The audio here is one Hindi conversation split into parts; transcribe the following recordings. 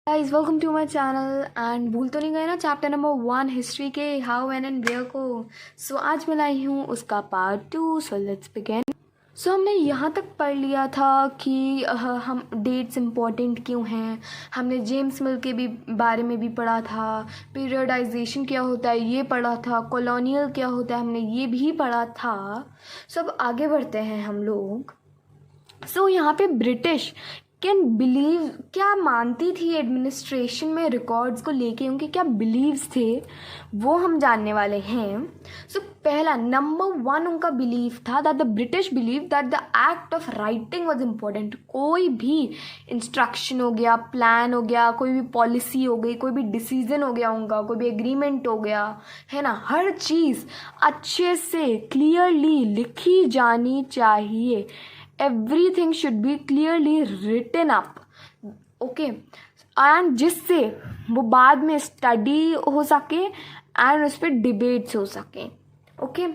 Guys welcome to my channel and भूल तो नहीं गए ना चैप्टर नंबर 1 हिस्ट्री के हाउ व्हेन एंड वेयर को। सो आज मैं लाई हूँ उसका part 2। So let's begin. So हमने यहाँ तक पढ़ लिया था कि हम डेट्स इम्पॉर्टेंट क्यों हैं। हमने जेम्स मिल के भी बारे में भी पढ़ा था, पीरियडाइजेशन क्या होता है ये पढ़ा था, कॉलोनियल क्या होता है हमने ये भी पढ़ा था। सो अब आगे बढ़ते हैं हम लोग। सो यहाँ पे ब्रिटिश कैन बिलीव क्या मानती थी एडमिनिस्ट्रेशन में रिकॉर्ड्स को लेके, उनके क्या बिलीव्स थे वो हम जानने वाले हैं। सो पहला नंबर 1 उनका बिलीव था that the British believe that the act of writing was important. कोई भी इंस्ट्रक्शन हो गया, प्लान हो गया, कोई भी पॉलिसी हो गई, कोई भी डिसीजन हो गया उनका, कोई भी एग्रीमेंट हो गया, है ना, हर चीज़ अच्छे से क्लियरली लिखी जानी चाहिए। Everything should be clearly written up, okay, and जिससे वो बाद में स्टडी हो सके एंड उस पर डिबेट्स हो सके। ओके,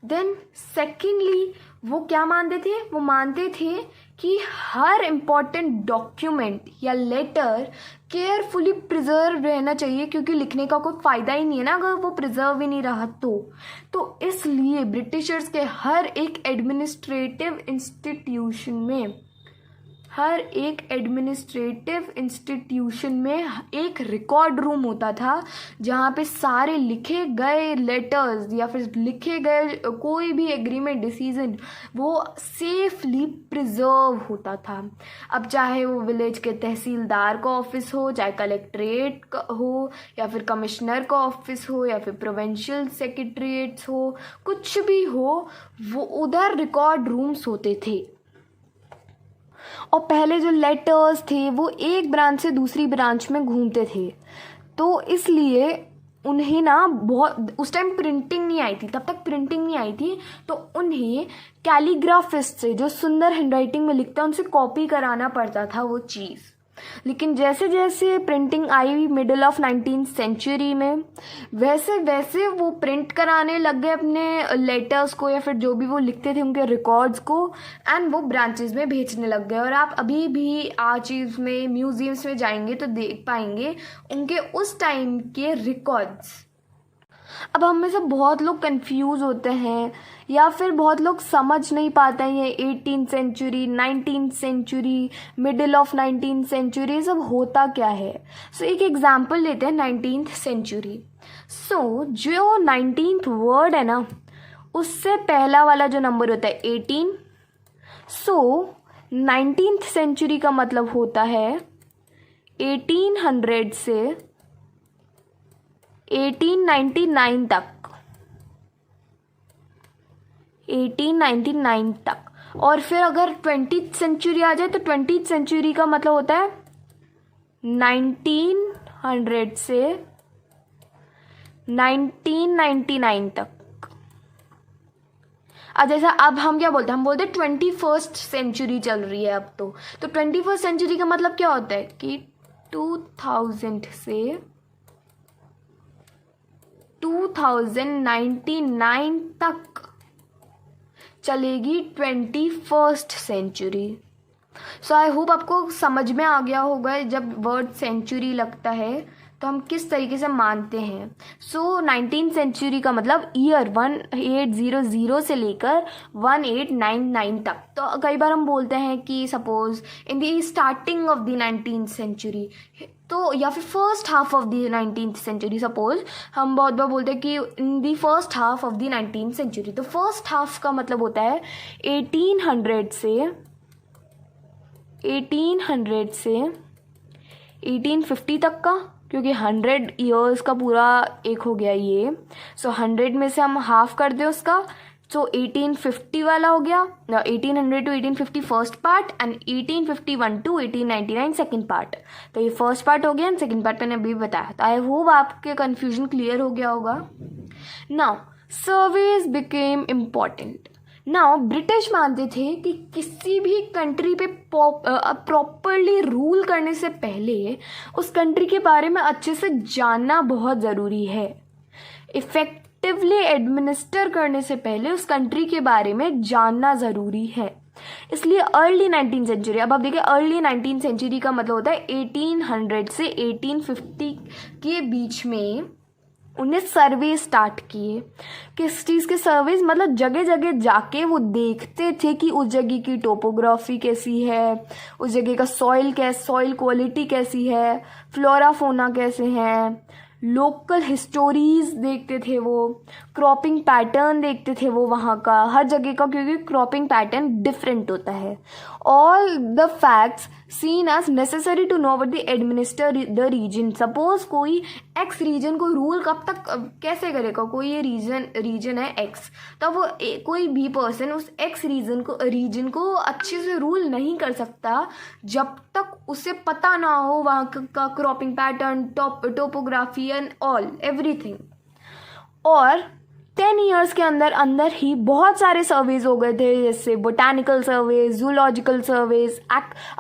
देन सेकेंडली वो क्या मानते थे, वो मानते थे कि हर इम्पॉर्टेंट डॉक्यूमेंट या लेटर केयरफुली प्रिजर्व रहना चाहिए, क्योंकि लिखने का कोई फ़ायदा ही नहीं है ना अगर वो प्रिजर्व ही नहीं रहा तो इसलिए ब्रिटिशर्स के हर एक एडमिनिस्ट्रेटिव इंस्टीट्यूशन में एक रिकॉर्ड रूम होता था जहाँ पे सारे लिखे गए लेटर्स या फिर लिखे गए कोई भी एग्रीमेंट डिसीजन वो सेफली प्रिजर्व होता था। अब चाहे वो विलेज के तहसीलदार का ऑफिस हो, चाहे कलेक्ट्रेट का हो, या फिर कमिश्नर का ऑफिस हो, या फिर प्रोविंशियल सेक्रेटरीट्स हो, कुछ भी हो, वो उधर रिकॉर्ड रूम्स होते थे। और पहले जो लेटर्स थे वो एक ब्रांच से दूसरी ब्रांच में घूमते थे, तो इसलिए उन्हें ना बहुत उस टाइम प्रिंटिंग नहीं आई थी, तब तक प्रिंटिंग नहीं आई थी, तो उन्हें कैलीग्राफिस्ट से जो सुंदर हैंडराइटिंग में लिखता है उनसे कॉपी कराना पड़ता था वो चीज़। लेकिन जैसे जैसे प्रिंटिंग आई मिडिल ऑफ 19th सेंचुरी में, वैसे वैसे वो प्रिंट कराने लग गए अपने लेटर्स को या फिर जो भी वो लिखते थे उनके रिकॉर्ड्स को, एंड वो ब्रांचेस में भेजने लग गए। और आप अभी भी आर्चीव्स में, म्यूजियम्स में जाएंगे तो देख पाएंगे उनके उस टाइम के रिकॉर्ड्स। अब हम में से बहुत लोग कंफ्यूज होते हैं या फिर बहुत लोग समझ नहीं पाते हैं ये 18th century, 19th century, middle of 19th century सब होता क्या है। सो एक एग्जांपल लेते हैं 19th सेंचुरी। सो जो 19th वर्ड है ना उससे पहला वाला जो नंबर होता है 18। सो 19th सेंचुरी का मतलब होता है 1800 से 1899 तक, 1899 तक। और फिर अगर 20th सेंचुरी आ जाए तो 20th सेंचुरी का मतलब होता है 1900 से 1999 तक। जैसा अब हम क्या बोलते हैं, हम बोलते हैं 21st सेंचुरी चल रही है अब तो 21st सेंचुरी का मतलब क्या होता है कि 2000 से 2099 तक चलेगी 21st century. So I hope आपको समझ में आ गया होगा जब वर्ड सेंचुरी लगता है तो हम किस तरीके से मानते हैं। सो 19th सेंचुरी का मतलब ईयर 1800 से लेकर 1899 तक। तो कई बार हम बोलते हैं कि suppose in the starting of the 19th century, तो या फिर first half of the 19th century. Suppose हम बहुत बार बोलते हैं कि in the first half of the 19th century, तो फर्स्ट हाफ का मतलब होता है 1800 से 1850 तक का, क्योंकि 100 ईयर्स का पूरा एक हो गया ये। सो 100 में से हम हाफ कर दें उसका, सो 1850 वाला हो गया, 1800 to 1850 first part and 1851 to 1899 second part. तो ये फर्स्ट पार्ट हो गया एंड सेकेंड पार्ट मैंने अभी बताया। तो आई होप आपके कन्फ्यूजन क्लियर हो गया होगा। Now surveys became important. Now British मानते थे कि किसी भी कंट्री पे प्रॉपरली रूल करने से पहले उस कंट्री के बारे में अच्छे से जानना बहुत ज़रूरी है। इफेक्टिवली एडमिनिस्टर करने से पहले उस कंट्री के बारे में जानना ज़रूरी है। इसलिए अर्ली 19th सेंचुरी, अब आप देखिए अर्ली 19th सेंचुरी का मतलब होता है 1800 से 1850 के बीच में उन्हें सर्वे स्टार्ट किए। किस चीज़ के सर्वेज, मतलब जगह जगह जाके वो देखते थे कि उस जगह की टोपोग्राफी कैसी है, उस जगह का सॉइल क्वालिटी कैसी है, फ्लोरा फोना कैसे हैं, लोकल हिस्टोरीज देखते थे वो, क्रॉपिंग पैटर्न देखते थे वो वहाँ का, हर जगह का, क्योंकि क्रॉपिंग पैटर्न डिफरेंट होता है। All the facts seen as necessary to know what the administer the region. Suppose कोई एक्स रीजन को रूल कब तक कैसे करेगा, कोई ये रीजन है एक्स, तब वो कोई भी पर्सन उस एक्स रीजन को अच्छे से रूल नहीं कर सकता जब तक उसे पता ना हो वहाँ का cropping pattern, topography and all everything. और 10 ईयर्स के अंदर ही बहुत सारे सर्वेज हो गए थे, जैसे botanical surveys, zoological surveys,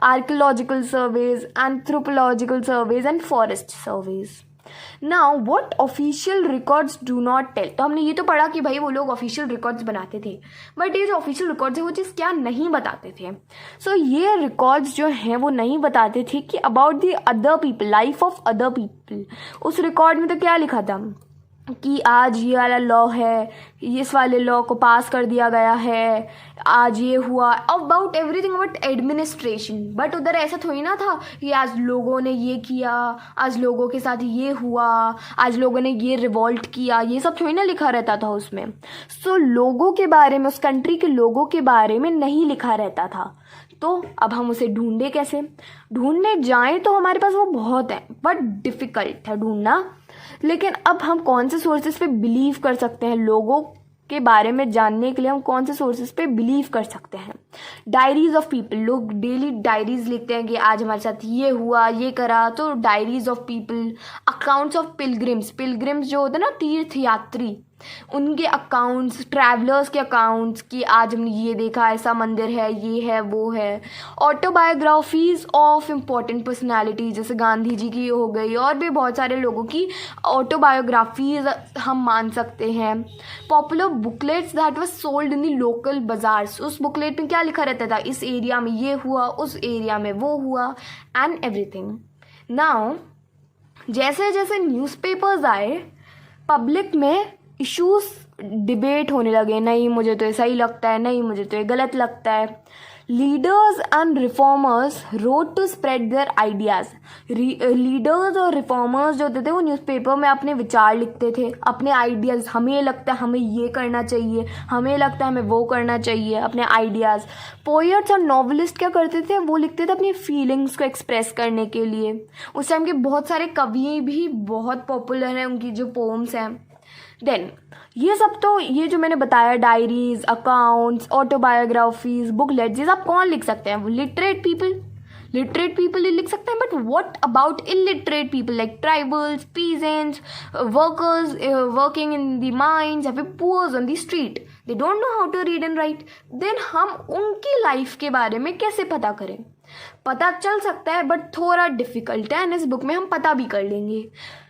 archaeological surveys, anthropological surveys and forest surveys. Now what official records do not tell. तो हमने ये तो पढ़ा कि भाई वो लोग ऑफिशियल रिकॉर्ड्स बनाते थे, बट ये जो ऑफिशियल रिकॉर्ड्स है वो चीज़ क्या नहीं बताते थे। सो ये रिकॉर्ड्स जो हैं वो नहीं बताते थे कि about the other people, life of other people. उस रिकॉर्ड में तो क्या लिखा था कि आज ये वाला लॉ है, इस वाले लॉ को पास कर दिया गया है, आज ये हुआ, about everything about administration. But उधर ऐसा थोड़ी ना था कि आज लोगों ने ये किया, आज लोगों के साथ ये हुआ, आज लोगों ने ये रिवॉल्ट किया, ये सब थोड़ी ना लिखा रहता था उसमें। सो लोगों के बारे में, उस कंट्री के लोगों के बारे में नहीं लिखा रहता था। तो अब हम उसे ढूंढे कैसे, ढूंढने जाएं तो हमारे पास वो बहुत है, बट डिफ़िकल्ट है ढूंढना। लेकिन अब हम कौन से सोर्सेज पे बिलीव कर सकते हैं, लोगों के बारे में जानने के लिए हम कौन से सोर्सेज पे बिलीव कर सकते हैं। डायरीज ऑफ पीपल, लोग डेली डायरीज लिखते हैं कि आज हमारे साथ ये हुआ, ये करा, तो diaries of people. Accounts of pilgrims जो होते हैं ना, तीर्थ यात्री, उनके अकाउंट्स, ट्रैवलर्स के अकाउंट्स कि आज हमने ये देखा, ऐसा मंदिर है, ये है, वो है। ऑटोबायोग्राफीज ऑफ इम्पोर्टेंट पर्सनालिटीज, जैसे गांधी जी की हो गई, और भी बहुत सारे लोगों की ऑटोबायोग्राफीज हम मान सकते हैं। Popular booklets that was sold in the local bazaars, उस बुकलेट में क्या लिखा रहता था, इस एरिया में ये हुआ, उस एरिया में वो हुआ, एंड एवरीथिंग। नाउ जैसे जैसे न्यूज़पेपर्स आए, पब्लिक में इश्यूज डिबेट होने लगे, नहीं मुझे तो ये सही लगता है, नहीं मुझे तो ये गलत लगता है। Leaders and reformers rode to spread their ideas. Leaders और रिफॉर्मर्स जो होते थे वो न्यूज़पेपर में अपने विचार लिखते थे, अपने आइडियाज़, हमें ये लगता है हमें ये करना चाहिए, हमें लगता है हमें वो करना चाहिए, अपने आइडियाज़। पोएट्स और नॉवलिस्ट क्या करते थे, वो लिखते थे अपनी फीलिंग्स को एक्सप्रेस करने के लिए। उस टाइम के बहुत सारे कवि भी बहुत पॉपुलर हैं, उनकी जो पोम्स हैं। देन ये सब तो, ये जो मैंने बताया, डायरीज, अकाउंट्स, ऑटोबायोग्राफीज, बुकलेट्स, ये सब कौन लिख सकते हैं, लिटरेट पीपल ही लिख सकते हैं। But what about illiterate people like tribals, peasants, workers working in the mines, या फिर poors on the street, they don't know how to read and write. Then हम उनकी लाइफ के बारे में कैसे पता करें, पता चल सकता है बट थोड़ा डिफिकल्ट है, एंड इस बुक में हम पता भी कर लेंगे।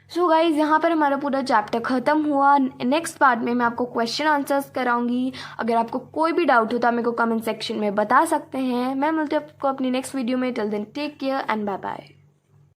सो गाइज़, यहाँ पर हमारा पूरा चैप्टर ख़त्म हुआ। नेक्स्ट पार्ट में मैं आपको क्वेश्चन आंसर्स कराऊंगी। अगर आपको कोई भी डाउट हो तो आप मेरे को कमेंट सेक्शन में बता सकते हैं। मैं मिलती हूँ आपको अपनी नेक्स्ट वीडियो में। Till then take care and bye bye.